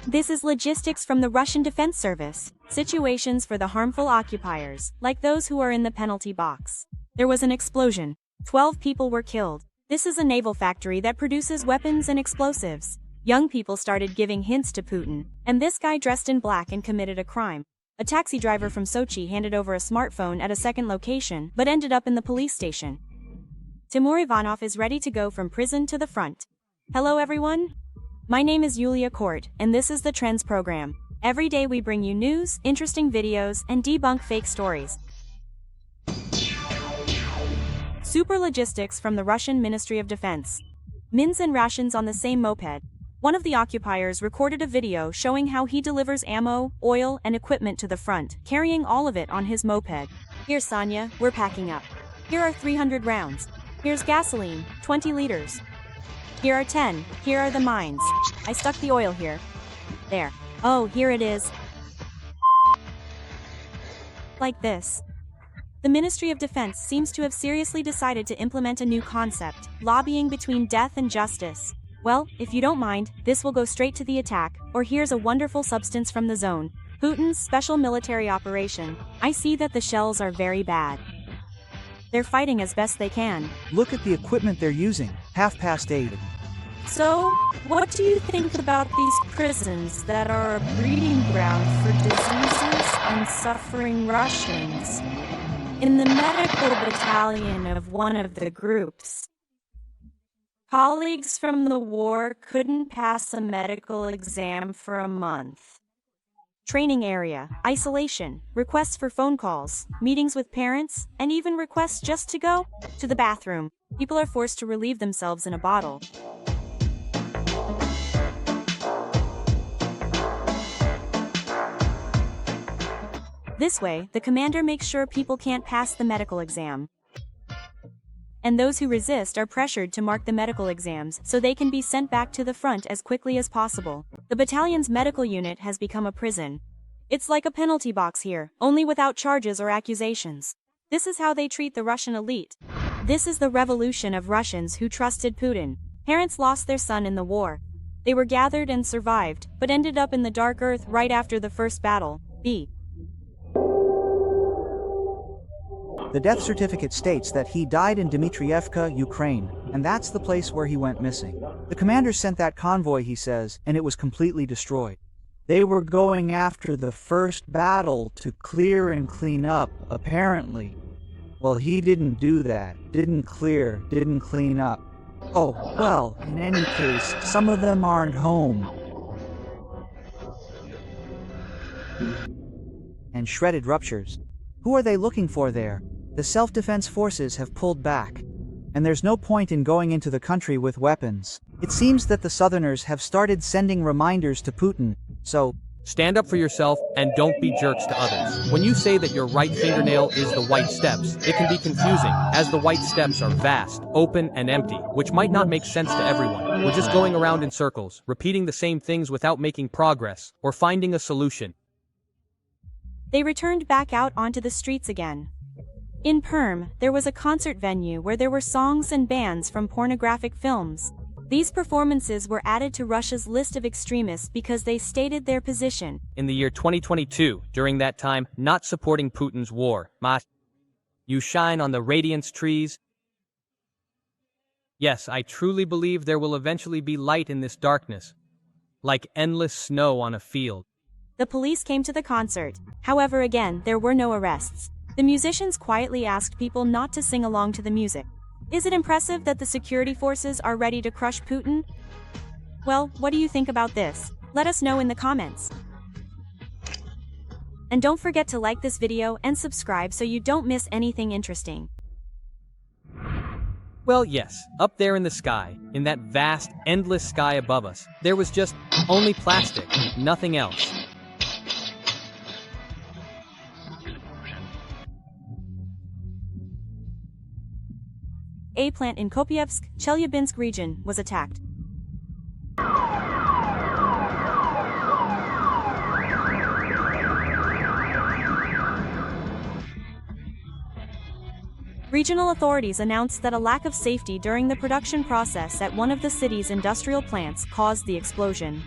This is logistics from the Russian Defense Service. Situations for the harmful occupiers, like those who are in the penalty box. There was an explosion. 12 people were killed. This is a naval factory that produces weapons and explosives. Young people started giving hints to Putin, and this guy dressed in black and committed a crime. A taxi driver from Sochi handed over a smartphone at a second location, but ended up in the police station. Timur Ivanov is ready to go from prison to the front. Hello everyone. My name is Yulia Kort, and this is the Trends program. Every day we bring you news, interesting videos, and debunk fake stories. Super logistics from the Russian Ministry of Defense. Mins and rations on the same moped. One of the occupiers recorded a video showing how he delivers ammo, oil, and equipment to the front, carrying all of it on his moped. Here, Sonia, we're packing up. Here are 300 rounds. Here's gasoline, 20 liters. Here are 10. Here are the mines. I stuck the oil here. There. Oh, here it is. Like this. The Ministry of Defense seems to have seriously decided to implement a new concept, lobbying between death and justice. Well, if you don't mind, this will go straight to the attack, or here's a wonderful substance from the zone. Putin's special military operation. I see that the shells are very bad. They're fighting as best they can. Look at the equipment they're using. 8:30. So, what do you think about these prisons that are a breeding ground for diseases and suffering Russians? In the medical battalion of one of the groups, colleagues from the war couldn't pass a medical exam for a month. Training area, isolation, requests for phone calls, meetings with parents, and even requests just to go to the bathroom. People are forced to relieve themselves in a bottle. This way, the commander makes sure people can't pass the medical exam. And those who resist are pressured to mark the medical exams so they can be sent back to the front as quickly as possible. The battalion's medical unit has become a prison. It's like a penalty box here, only without charges or accusations. This is how they treat the Russian elite. This is the revolution of Russians who trusted Putin. Parents lost their son in the war. They were gathered and survived, but ended up in the dark earth right after the first battle. The death certificate states that he died in Dmitrievka, Ukraine, and that's the place where he went missing. The commander sent that convoy, he says, and it was completely destroyed. They were going after the first battle to clear and clean up, apparently. Well, he didn't do that. Didn't clean up. Oh, well, in any case, some of them aren't home. And shredded ruptures. Who are they looking for there? The self-defense forces have pulled back. And there's no point in going into the country with weapons. It seems that the Southerners have started sending reminders to Putin, so stand up for yourself and don't be jerks to others. When you say that your right fingernail is the white steps, it can be confusing, as the white steps are vast, open, and empty, which might not make sense to everyone. We're just going around in circles, repeating the same things without making progress, or finding a solution. They returned back out onto the streets again. In Perm, there was a concert venue where there were songs and bands from pornographic films. These performances were added to Russia's list of extremists because they stated their position. In the year 2022, during that time, not supporting Putin's war. You shine on the radiance trees. Yes, I truly believe there will eventually be light in this darkness, like endless snow on a field. The police came to the concert. However, again, there were no arrests. The musicians quietly asked people not to sing along to the music. Is it impressive that the security forces are ready to crush Putin? Well, what do you think about this? Let us know in the comments. And don't forget to like this video and subscribe so you don't miss anything interesting. Well, yes, up there in the sky, in that vast, endless sky above us, there was just only plastic, nothing else. A plant in Kopeysk, Chelyabinsk region, was attacked. Regional authorities announced that a lack of safety during the production process at one of the city's industrial plants caused the explosion.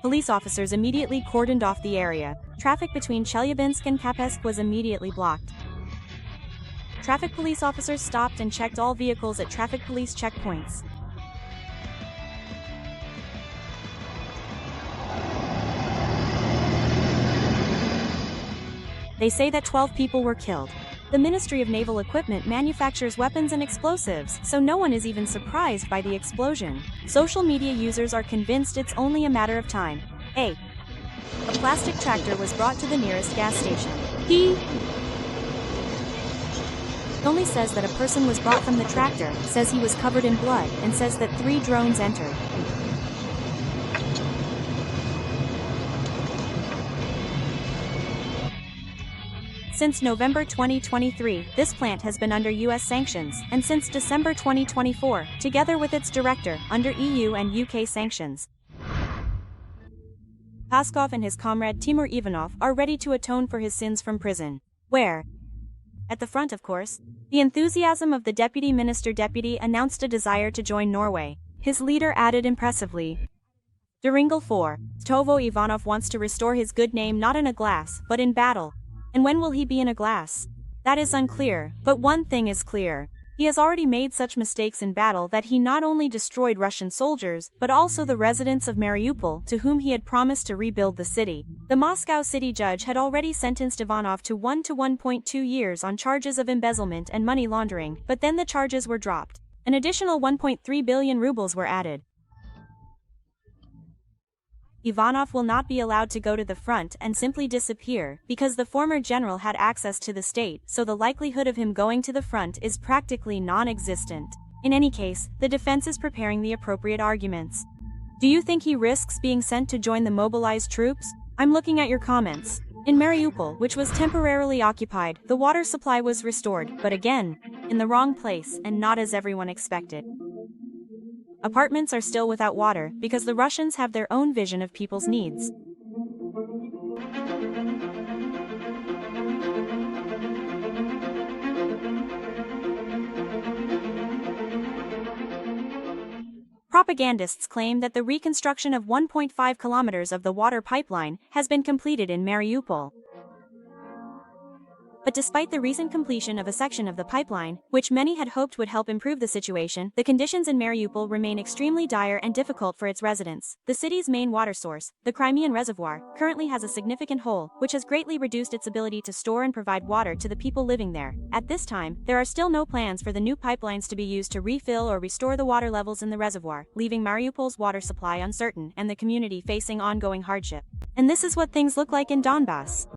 Police officers immediately cordoned off the area. Traffic between Chelyabinsk and Kopeysk was immediately blocked. Traffic police officers stopped and checked all vehicles at traffic police checkpoints. They say that 12 people were killed. The Ministry of Naval Equipment manufactures weapons and explosives, so no one is even surprised by the explosion. Social media users are convinced it's only a matter of time. A plastic tractor was brought to the nearest gas station. He only says that a person was brought from the tractor, says he was covered in blood, and says that 3 drones entered. Since November 2023, this plant has been under US sanctions, and since December 2024, together with its director, under EU and UK sanctions. Peskov and his comrade Timur Ivanov are ready to atone for his sins from prison. Where? At the front, of course. The enthusiasm of the Deputy Minister announced a desire to join Norway. His leader added impressively. Duringle 4. Tovo Ivanov wants to restore his good name not in a glass, but in battle. And when will he be in a glass? That is unclear, but one thing is clear. He has already made such mistakes in battle that he not only destroyed Russian soldiers, but also the residents of Mariupol, to whom he had promised to rebuild the city. The Moscow city judge had already sentenced Ivanov to 1 to 1.2 years on charges of embezzlement and money laundering, but then the charges were dropped. An additional 1.3 billion rubles were added. Ivanov will not be allowed to go to the front and simply disappear, because the former general had access to the state, so the likelihood of him going to the front is practically non-existent. In any case, the defense is preparing the appropriate arguments. Do you think he risks being sent to join the mobilized troops? I'm looking at your comments. In Mariupol, which was temporarily occupied, the water supply was restored, but again, in the wrong place and not as everyone expected. Apartments are still without water because the Russians have their own vision of people's needs. Propagandists claim that the reconstruction of 1.5 kilometers of the water pipeline has been completed in Mariupol. But despite the recent completion of a section of the pipeline, which many had hoped would help improve the situation, the conditions in Mariupol remain extremely dire and difficult for its residents. The city's main water source, the Crimean Reservoir, currently has a significant hole, which has greatly reduced its ability to store and provide water to the people living there. At this time, there are still no plans for the new pipelines to be used to refill or restore the water levels in the reservoir, leaving Mariupol's water supply uncertain and the community facing ongoing hardship. And this is what things look like in Donbass.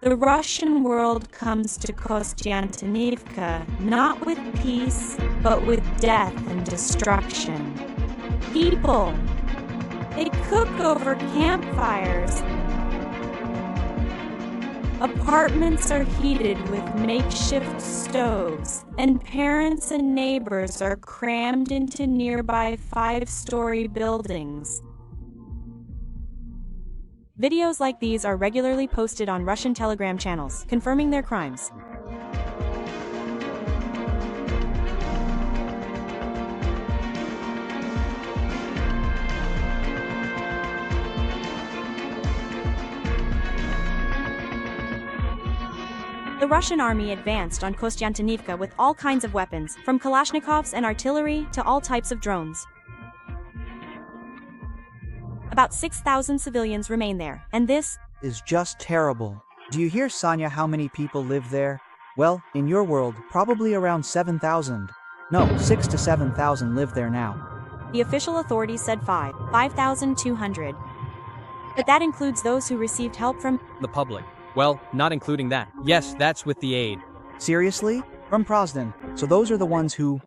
The Russian world comes to Kostyantynivka not with peace, but with death and destruction. People, they cook over campfires. Apartments are heated with makeshift stoves, and parents and neighbors are crammed into nearby 5-story buildings. Videos like these are regularly posted on Russian Telegram channels, confirming their crimes. The Russian army advanced on Kostyantynivka with all kinds of weapons, from Kalashnikovs and artillery to all types of drones. About 6,000 civilians remain there, and this is just terrible. Do you hear, Sonia, how many people live there? Well, in your world, probably around 7,000. No, 6 to 7,000 live there now. The official authorities said 5,200. But that includes those who received help from The public. Well, not including that. Yes, that's with the aid. Seriously? From Prozdan. So those are the ones who...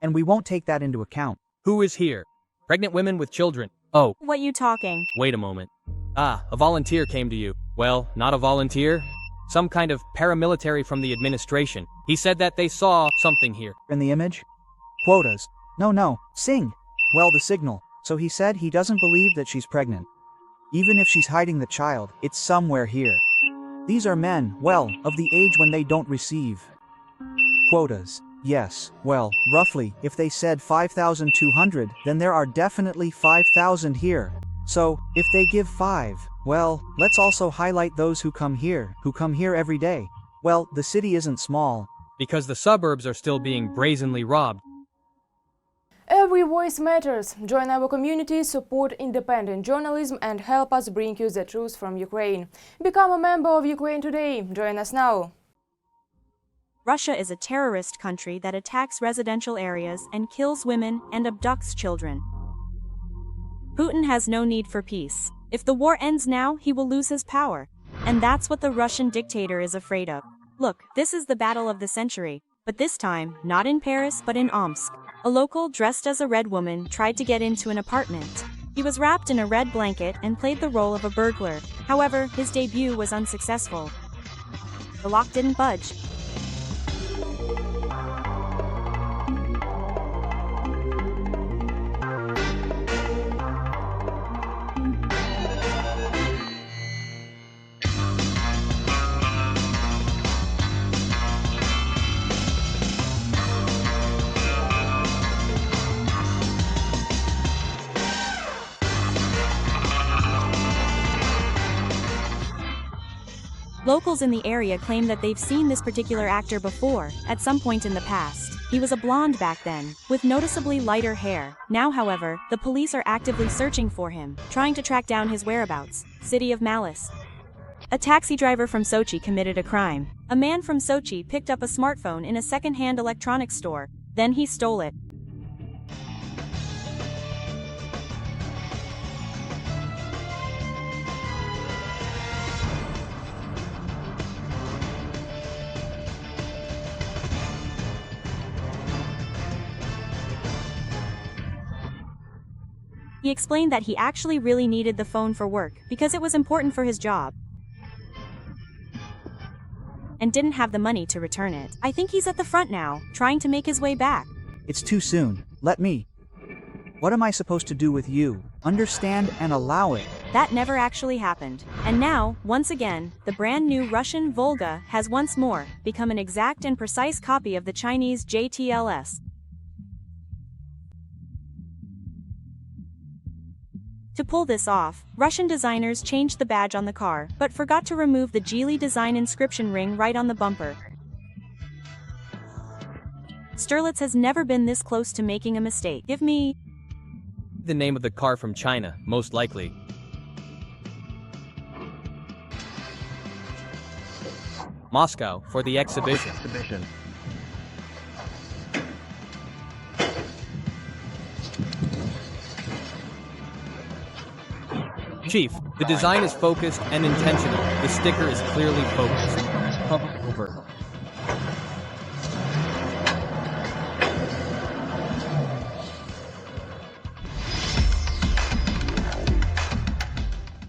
And we won't take that into account. Who is here? Pregnant women with children. Oh, What you talking? wait a moment. Ah, a volunteer came to you. Well, not a volunteer. Some kind of paramilitary from the administration. He said that they saw something here. In the image? Quotas. No, sing. Well, the signal. So he said he doesn't believe that she's pregnant. Even if she's hiding the child, it's somewhere here. These are men, well, of the age when they don't receive quotas. Yes, well, roughly, if they said 5,200, then there are definitely 5,000 here. So, if they give 5, well, let's also highlight those who come here every day. Well, the city isn't small. Because the suburbs are still being brazenly robbed. Every voice matters. Join our community, support independent journalism and help us bring you the truth from Ukraine. Become a member of Ukraine today. Join us now. Russia is a terrorist country that attacks residential areas and kills women and abducts children. Putin has no need for peace. If the war ends now, he will lose his power. And that's what the Russian dictator is afraid of. Look, this is the battle of the century. But this time, not in Paris but in Omsk. A local dressed as a red woman tried to get into an apartment. He was wrapped in a red blanket and played the role of a burglar. However, his debut was unsuccessful. The lock didn't budge. Locals in the area claim that they've seen this particular actor before, at some point in the past. He was a blonde back then, with noticeably lighter hair. Now, however, the police are actively searching for him, trying to track down his whereabouts. City of Malice. A taxi driver from Sochi committed a crime. A man from Sochi picked up a smartphone in a second-hand electronics store. Then he stole it. He explained that he actually really needed the phone for work because it was important for his job and didn't have the money to return it. I think he's at the front now, trying to make his way back. It's too soon. Let me. What am I supposed to do with you? Understand and allow it. That never actually happened. And now, once again, the brand new Russian Volga has once more become an exact and precise copy of the Chinese JTLS. To pull this off, Russian designers changed the badge on the car, but forgot to remove the Geely design inscription ring right on the bumper. Sterlitz has never been this close to making a mistake. Give me The name of the car from China, most likely. Moscow, for the exhibition. Chief, the design is focused and intentional. The sticker is clearly focused. Hover over.